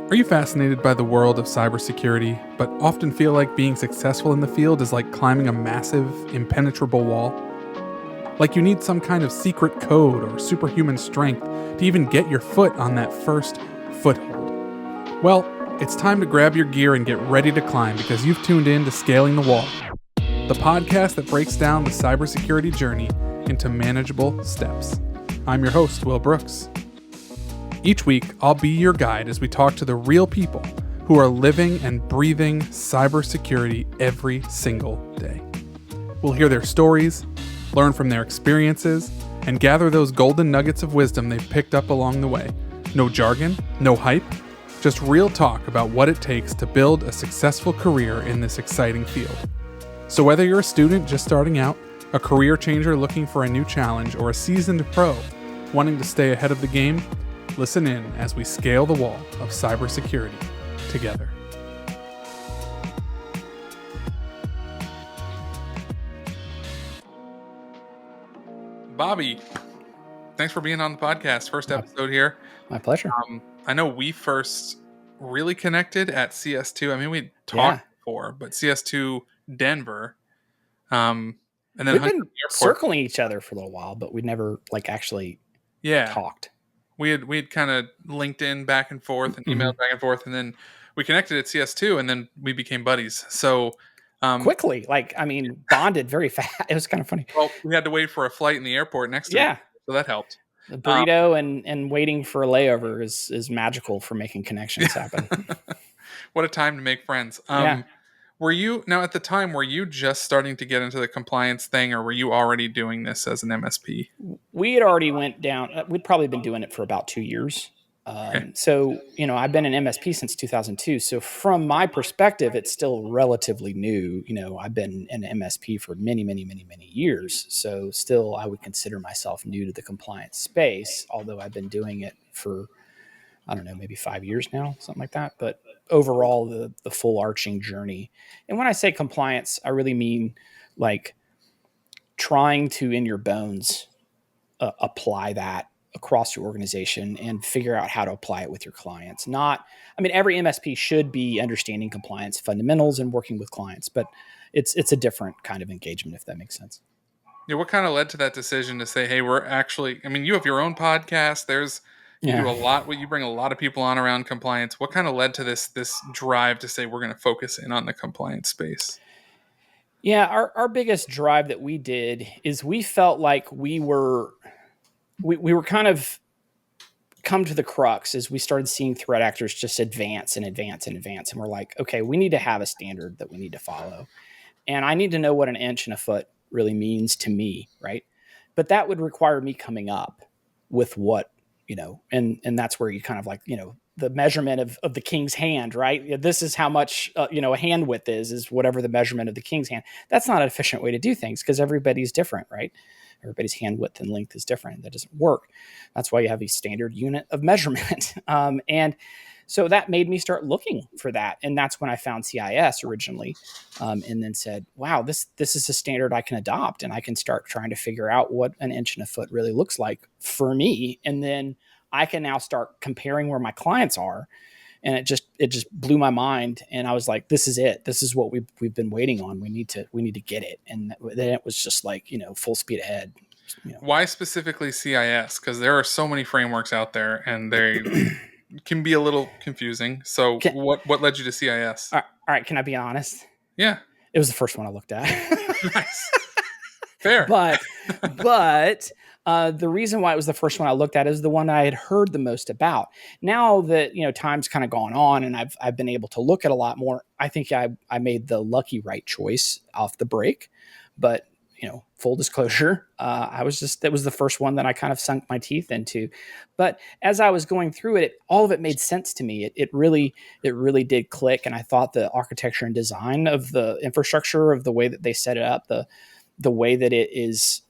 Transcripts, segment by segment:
Are you fascinated by the world of cybersecurity, but often feel like being successful in the field is like climbing a massive, impenetrable wall? Like you need some kind of secret code or superhuman strength to even get your foot on that first foothold? Well, it's time to grab your gear and get ready to climb because you've tuned in to Scaling the Wall, the podcast that breaks down the cybersecurity journey into manageable steps. I'm your host, Will Brooks. Each week, I'll be your guide as we talk to the real people who are living and breathing cybersecurity every single day. We'll hear their stories, learn from their experiences, and gather those golden nuggets of wisdom they've picked up along the way. No jargon, no hype, just real talk about what it takes to build a successful career in this exciting field. So whether you're a student just starting out, a career changer looking for a new challenge, or a seasoned pro wanting to stay ahead of the game, listen in as we scale the wall of cybersecurity together. Bobby, thanks for being on the podcast. First episode here. My pleasure. I know we first really connected at CS2. I mean, we talked before, but CS2 Denver. And then we've been circling each other for a little while, but we never actually talked. We had kind of LinkedIn back and forth and emailed back and forth, and then we connected at CS2, and then we became buddies. So quickly, bonded very fast. It was kind of funny. Well, we had to wait for a flight in the airport next to each, so that helped. The burrito and waiting for a layover is magical for making connections happen. What a time to make friends. Were you at the time? Were you just starting to get into the compliance thing, or were you already doing this as an MSP? We had already went down. We'd probably been doing it for about 2 years. So, I've been an MSP since 2002. So from my perspective, it's still relatively new. I've been an MSP for many, many, many, many years. So still, I would consider myself new to the compliance space, although I've been doing it for, I don't know, maybe 5 years now, something like that. But overall, the full arching journey. And when I say compliance, I really mean trying to, in your bones, apply that across your organization and figure out how to apply it with your clients. Every MSP should be understanding compliance fundamentals and working with clients, but it's a different kind of engagement, if that makes sense. Yeah. What kind of led to that decision to say, hey, we're actually, you have your own podcast. You do a lot. You bring a lot of people on around compliance. What kind of led to this drive to say we're going to focus in on the compliance space? Yeah, our biggest drive that we did is we felt like we were kind of come to the crux as we started seeing threat actors just advance and advance and advance. And we're like, okay, we need to have a standard that we need to follow. And I need to know what an inch and a foot really means to me, right? But that would require me coming up with what, and that's where you kind of the measurement of the king's hand, right? This is how much, a hand width is whatever the measurement of the king's hand. That's not an efficient way to do things because everybody's different, right? Everybody's hand width and length is different. That doesn't work. That's why you have a standard unit of measurement. And so that made me start looking for that. And that's when I found CIS originally, and then said, wow, this is a standard I can adopt, and I can start trying to figure out what an inch and a foot really looks like for me. And then I can now start comparing where my clients are. And it just blew my mind. And I was like, this is it. This is what we've been waiting on. We need to get it. And then it was just full speed ahead. Why specifically CIS? Because there are so many frameworks out there, and they can be a little confusing. So what led you to CIS? All right. Can I be honest? Yeah. It was the first one I looked at. Nice. Fair. But the reason why it was the first one I looked at is the one I had heard the most about. Now that, time's kind of gone on and I've been able to look at a lot more, I think I made the lucky right choice off the break. But, full disclosure, that was the first one that I kind of sunk my teeth into. But as I was going through it, all of it made sense to me. It really did click. And I thought the architecture and design of the infrastructure, of the way that they set it up, the way that it is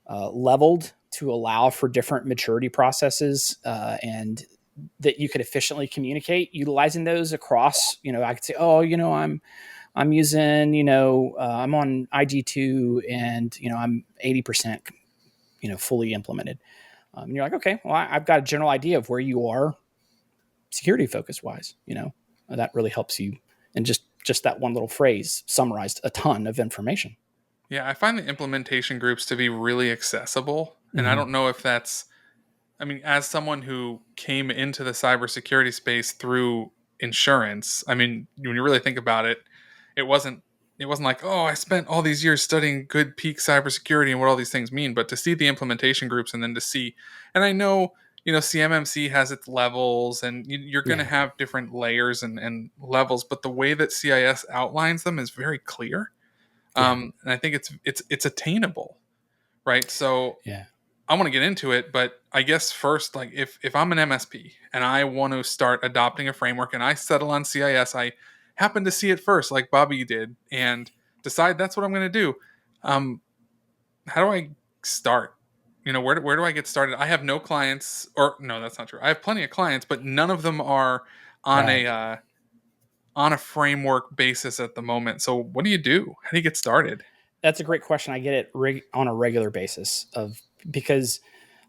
leveled to allow for different maturity processes, and that you could efficiently communicate utilizing those across, I could say, I'm using, I'm on IG2 and, I'm 80%, fully implemented. And you're like, okay, well, I've got a general idea of where you are security focus wise, that really helps you. And just that one little phrase summarized a ton of information. Yeah, I find the implementation groups to be really accessible. And I Mm-hmm. don't know if that's, I mean, as someone who came into the cybersecurity space through insurance, I mean, when you really think about it, it wasn't it wasn't like, oh, I spent all these years studying good peak cybersecurity and what all these things mean, but to see the implementation groups and then to see, and I know, CMMC has its levels and you're going to Yeah. have different layers and levels, but the way that CIS outlines them is very clear. Yeah. And I think it's attainable, right? So Yeah. I want to get into it, but I guess first, like if I'm an MSP and I want to start adopting a framework and I settle on CIS, I happen to see it first, like Bobby did, and decide that's what I'm going to do. Um, how do I start? Where do I get started? I have no clients, or no, that's not true. I have plenty of clients, but none of them are on Right. a framework basis at the moment. So what do you do? How do you get started? That's a great question. I get it on a regular basis because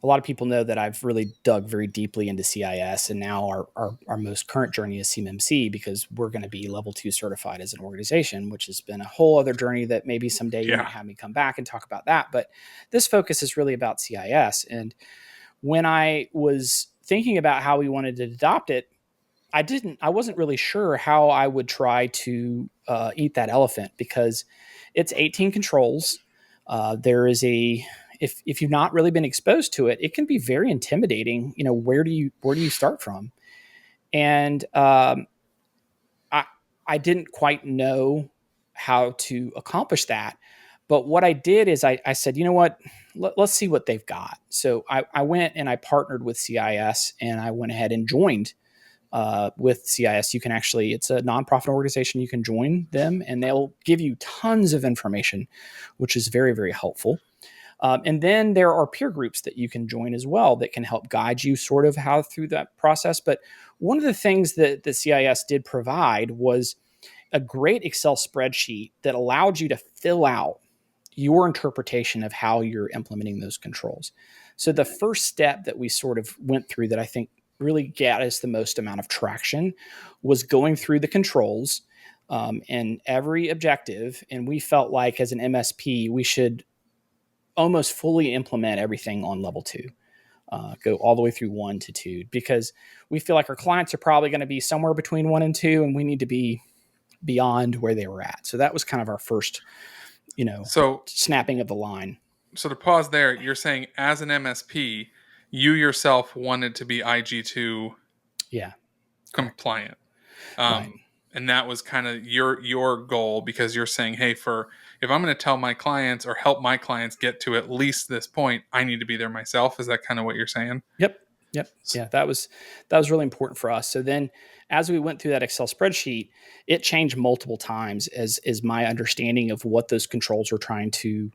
a lot of people know that I've really dug very deeply into CIS, and now our most current journey is CMMC because we're going to be level 2 certified as an organization, which has been a whole other journey that maybe someday you Yeah. might have me come back and talk about that. But this focus is really about CIS. And when I was thinking about how we wanted to adopt it, I wasn't really sure how I would try to eat that elephant because it's 18 controls. There is if you've not really been exposed to it, it can be very intimidating. Where do you start from? And I I didn't quite know how to accomplish that. But what I did is I said, you know what, let's see what they've got. So I went and I partnered with CIS and I went ahead and joined with CIS. It's a nonprofit organization. You can join them and they'll give you tons of information, which is very, very helpful. And then there are peer groups that you can join as well that can help guide you sort of how through that process. But one of the things that the CIS did provide was a great Excel spreadsheet that allowed you to fill out your interpretation of how you're implementing those controls. So the first step that we sort of went through that I think really got us the most amount of traction was going through the controls and every objective. And we felt like as an MSP, we should almost fully implement everything on level 2. Go all the way through 1 to 2 because we feel like our clients are probably going to be somewhere between 1 and 2, and we need to be beyond where they were at. So that was kind of our first, So snapping of the line. So to pause there, you're saying as an MSP, you yourself wanted to be IG2 Yeah. Correct. compliant. Right. And that was kind of your goal because you're saying, hey, if I'm going to tell my clients or help my clients get to at least this point, I need to be there myself. Is that kind of what you're saying? Yep. Yep. Yeah, that was really important for us. So then as we went through that Excel spreadsheet, it changed multiple times as my understanding of what those controls were trying to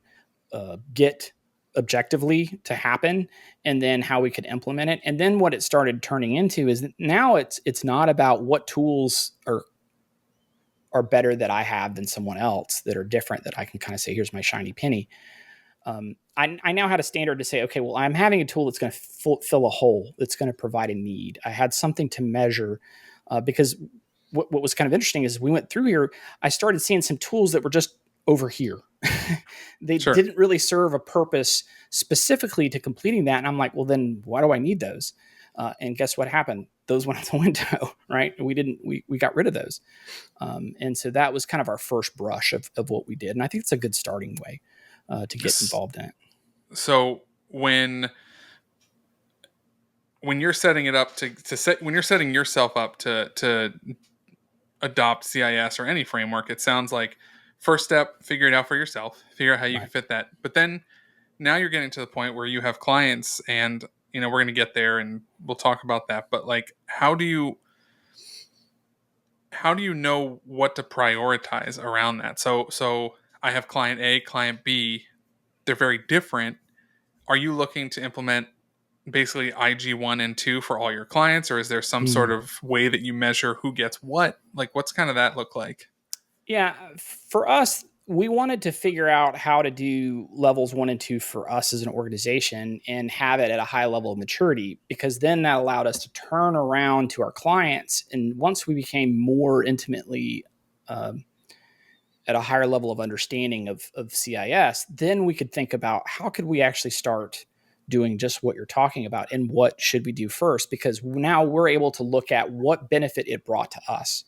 get objectively to happen, and then how we could implement it. And then what it started turning into is that now it's not about what tools are better that I have than someone else that are different that I can kind of say, here's my shiny penny. I now had a standard to say, okay, well, I'm having a tool that's going to fill a hole, that's going to provide a need. I had something to measure because what was kind of interesting is we went through here, I started seeing some tools that were just over here. They Sure. didn't really serve a purpose specifically to completing that. And I'm like, well, then why do I need those? And guess what happened? Those went out the window, right? We got rid of those. And so that was kind of our first brush of what we did. And I think it's a good starting way to get involved in it. So when you're setting it up when you're setting yourself up to adopt CIS or any framework, it sounds like first step, figure it out for yourself, figure out how you can fit that. But then now you're getting to the point where you have clients and, we're going to get there and we'll talk about that. But like, how do you know what to prioritize around that? So I have client A, client B, they're very different. Are you looking to implement basically IG1 and 2 for all your clients, or is there some sort of way that you measure who gets what? Like, what's kind of that look like? Yeah, for us, we wanted to figure out how to do levels 1 and 2 for us as an organization and have it at a high level of maturity, because then that allowed us to turn around to our clients. And once we became more intimately at a higher level of understanding of CIS, then we could think about how could we actually start doing just what you're talking about, and what should we do first, because now we're able to look at what benefit it brought to us.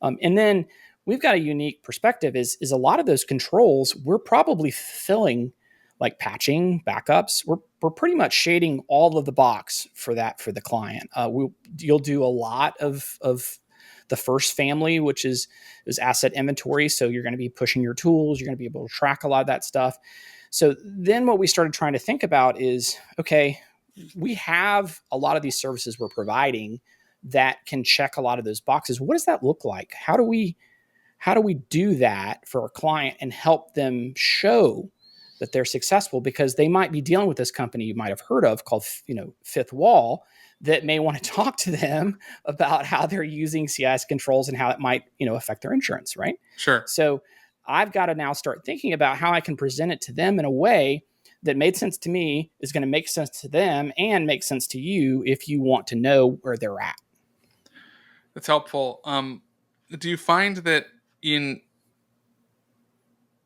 And then we've got a unique perspective is a lot of those controls we're probably filling, like patching, backups. We're pretty much shading all of the box for that for the client. You'll do a lot of the first family, which is asset inventory. So you're going to be pushing your tools. You're going to be able to track a lot of that stuff. So then what we started trying to think about is, okay, we have a lot of these services we're providing that can check a lot of those boxes. What does that look like? How do we do that for a client and help them show that they're successful? Because they might be dealing with this company you might have heard of called, FifthWall, that may want to talk to them about how they're using CIS controls and how it might, affect their insurance, right? Sure. So I've got to now start thinking about how I can present it to them in a way that made sense to me, is going to make sense to them, and make sense to you if you want to know where they're at. That's helpful. Do you find that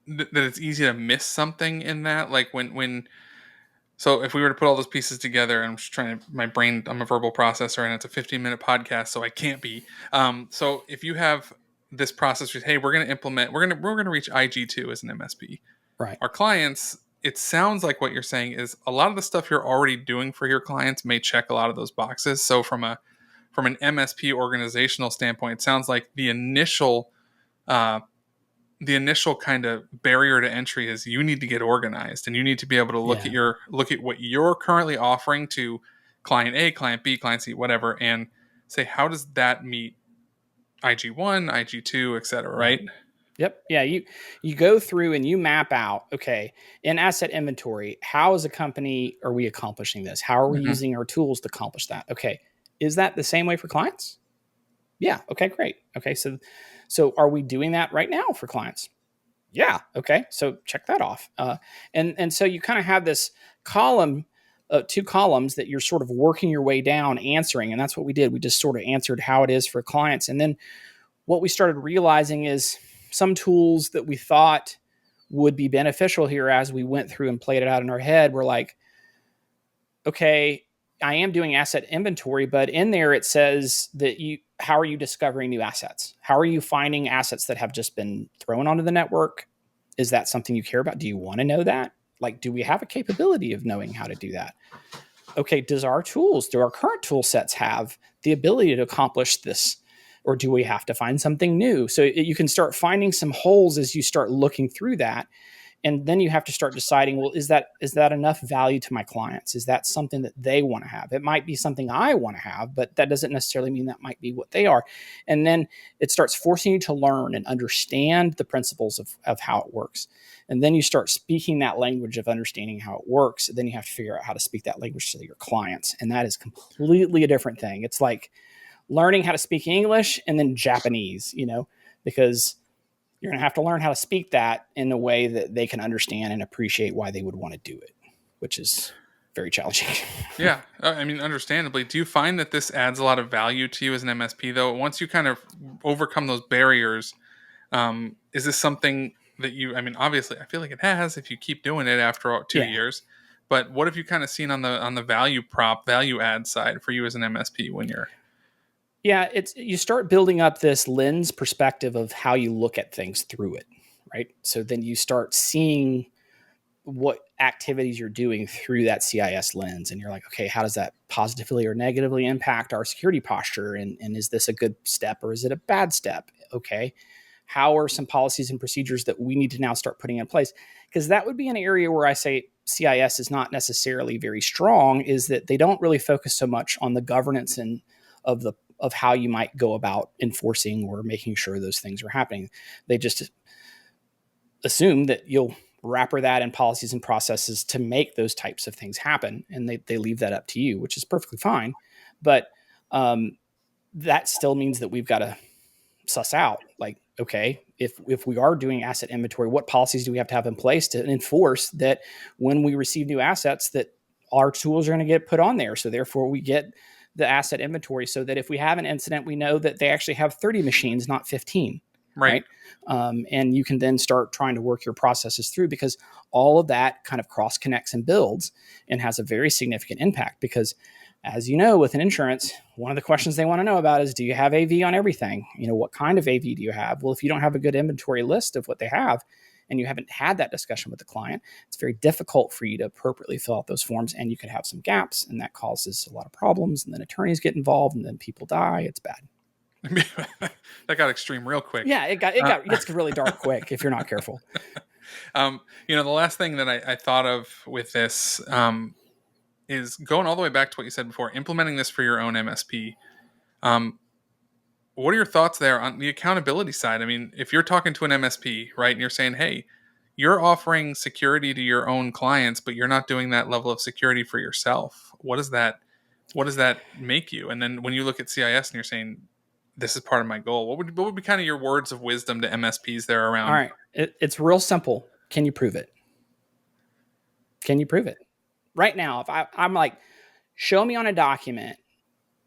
that it's easy to miss something in that? Like so if we were to put all those pieces together, I'm just trying to, my brain, I'm a verbal processor, and it's a 15-minute podcast, so I can't be. So if you have this process, hey, we're going to implement, we're going to reach IG2 as an MSP. Right. Our clients, it sounds like what you're saying is a lot of the stuff you're already doing for your clients may check a lot of those boxes. So from an MSP organizational standpoint, it sounds like the initial kind of barrier to entry is you need to get organized, and you need to be able to look at what you're currently offering to client A, client B, client C, whatever, and say, how does that meet IG1, IG2, et cetera, right? Yep. Yeah. You go through and you map out, okay, in asset inventory, how as a company are we accomplishing this? How are we using our tools to accomplish that? Okay. Is that the same way for clients? Yeah. Okay, great. Okay. So are we doing that right now for clients? Yeah. Okay. So check that off. And so you kind of have this column, 2 columns that you're sort of working your way down answering. And that's what we did. We just sort of answered how it is for clients. And then what we started realizing is some tools that we thought would be beneficial here as we went through and played it out in our head were like, okay, I am doing asset inventory, but in there it says that how are you discovering new assets? How are you finding assets that have just been thrown onto the network? Is that something you care about? Do you want to know that? Like, do we have a capability of knowing how to do that? Okay, do our current tool sets have the ability to accomplish this? Or do we have to find something new? So you can start finding some holes as you start looking through that. And then you have to start deciding, well, is that enough value to my clients? Is that something that they want to have? It might be something I want to have, but that doesn't necessarily mean that might be what they are. And then it starts forcing you to learn and understand the principles of how it works. And then you start speaking that language of understanding how it works. Then you have to figure out how to speak that language to your clients. And that is completely a different thing. It's like learning how to speak English and then Japanese, because you're going to have to learn how to speak that in a way that they can understand and appreciate why they would want to do it, which is very challenging. Yeah. I mean, understandably. Do you find that this adds a lot of value to you as an MSP, though? Once you kind of overcome those barriers, is this something that obviously, I feel like it has if you keep doing it after 2 years. But what have you kind of seen on the value add side for you as an MSP when you're... Yeah, you start building up this lens perspective of how you look at things through it, right? So then you start seeing what activities you're doing through that CIS lens, and you're like, okay, how does that positively or negatively impact our security posture? And is this a good step or is it a bad step? Okay, how are some policies and procedures that we need to now start putting in place? Because that would be an area where I say CIS is not necessarily very strong, is that they don't really focus so much on the governance and of how you might go about enforcing or making sure those things are happening. They just assume that you'll wrapper that in policies and processes to make those types of things happen. And they leave that up to you, which is perfectly fine. But that still means that we've got to suss out, like, okay, if we are doing asset inventory, what policies do we have to have in place to enforce that when we receive new assets that our tools are going to get put on there? So therefore we get the asset inventory so that if we have an incident, we know that they actually have 30 machines, not 15. Right. And you can then start trying to work your processes through, because all of that kind of cross connects and builds and has a very significant impact. Because as you know, with an insurance, one of the questions they want to know about is, do you have AV on everything? What kind of AV do you have? Well, if you don't have a good inventory list of what they have, and you haven't had that discussion with the client, it's very difficult for you to appropriately fill out those forms, and you could have some gaps, and that causes a lot of problems, and then attorneys get involved, and then people die. It's bad. That got extreme real quick. Yeah, it gets really dark quick if you're not careful. The last thing that I thought of with this is going all the way back to what you said before, implementing this for your own MSP. What are your thoughts there on the accountability side? I mean, if you're talking to an MSP, right, and you're saying, hey, you're offering security to your own clients, but you're not doing that level of security for yourself. What does that make you? And then when you look at CIS and you're saying, this is part of my goal, what would be kind of your words of wisdom to MSPs there around? All right. It's real simple. Can you prove it? Can you prove it? Right now, if I'm like, show me on a document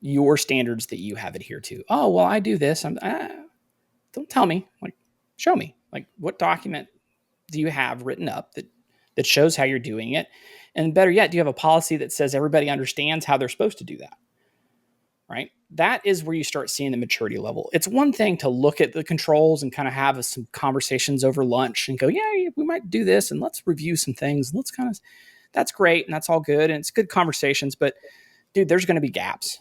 your standards that you have adhered to. Oh, well, I do this. Don't tell me. Like, show me. Like, what document do you have written up that shows how you're doing it? And better yet, do you have a policy that says everybody understands how they're supposed to do that? Right? That is where you start seeing the maturity level. It's one thing to look at the controls and kind of have some conversations over lunch and go, yeah, we might do this and let's review some things. And that's great. And that's all good. And it's good conversations, but dude, there's going to be gaps.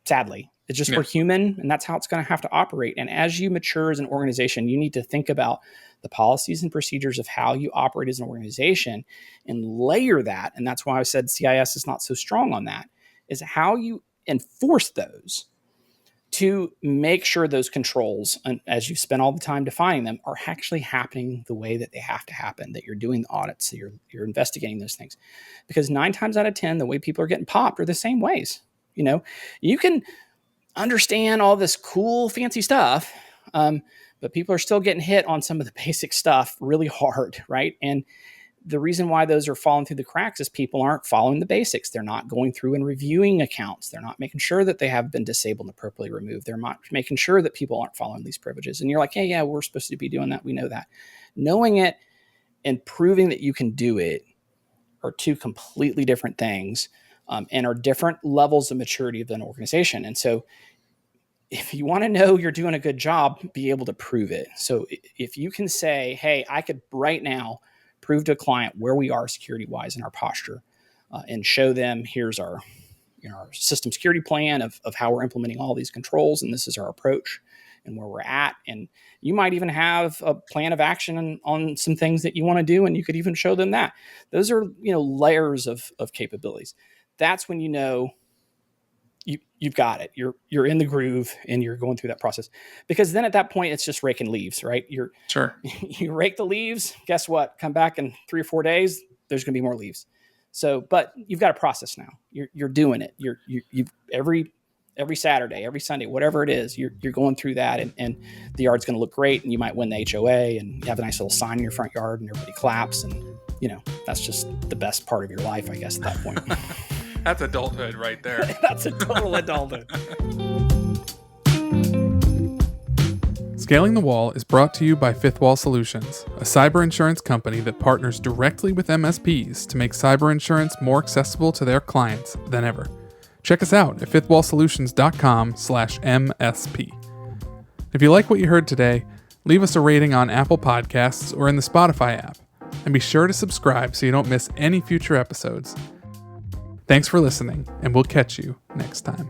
Sadly, it's just, we're human, and that's how it's going to have to operate. And as you mature as an organization, you need to think about the policies and procedures of how you operate as an organization and layer that. And that's why I said CIS is not so strong on that, is how you enforce those to make sure those controls, and as you've spent all the time defining them, are actually happening the way that they have to happen, that you're doing the audits, that you're investigating those things. Because 9 times out of 10, the way people are getting popped are the same ways. You can understand all this cool, fancy stuff, but people are still getting hit on some of the basic stuff really hard, right? And the reason why those are falling through the cracks is people aren't following the basics. They're not going through and reviewing accounts. They're not making sure that they have been disabled and appropriately removed. They're not making sure that people aren't following these privileges. And you're like, hey, yeah, we're supposed to be doing that. We know that. Knowing it and proving that you can do it are two completely different things, and are different levels of maturity of an organization. And so if you want to know you're doing a good job, be able to prove it. So if you can say, hey, I could right now prove to a client where we are security-wise in our posture, and show them, here's our system security plan of how we're implementing all these controls, and this is our approach and where we're at. And you might even have a plan of action on some things that you want to do, and you could even show them that. Those are layers of capabilities. That's when you've got it. You're in the groove and you're going through that process. Because then at that point, it's just raking leaves, right? You rake the leaves. Guess what? Come back in 3 or 4 days. There's going to be more leaves. So, but you've got a process now. You're doing it. You every Saturday, every Sunday, whatever it is, you're going through that, and the yard's going to look great, and you might win the HOA, and you have a nice little sign in your front yard, and everybody claps, and that's just the best part of your life, I guess, at that point. That's adulthood right there. That's a total adulthood. Scaling the Wall is brought to you by FifthWall Solutions, a cyber insurance company that partners directly with MSPs to make cyber insurance more accessible to their clients than ever. Check us out at fifthwallsolutions.com/MSP. If you like what you heard today, leave us a rating on Apple Podcasts or in the Spotify app, and be sure to subscribe so you don't miss any future episodes. Thanks for listening, and we'll catch you next time.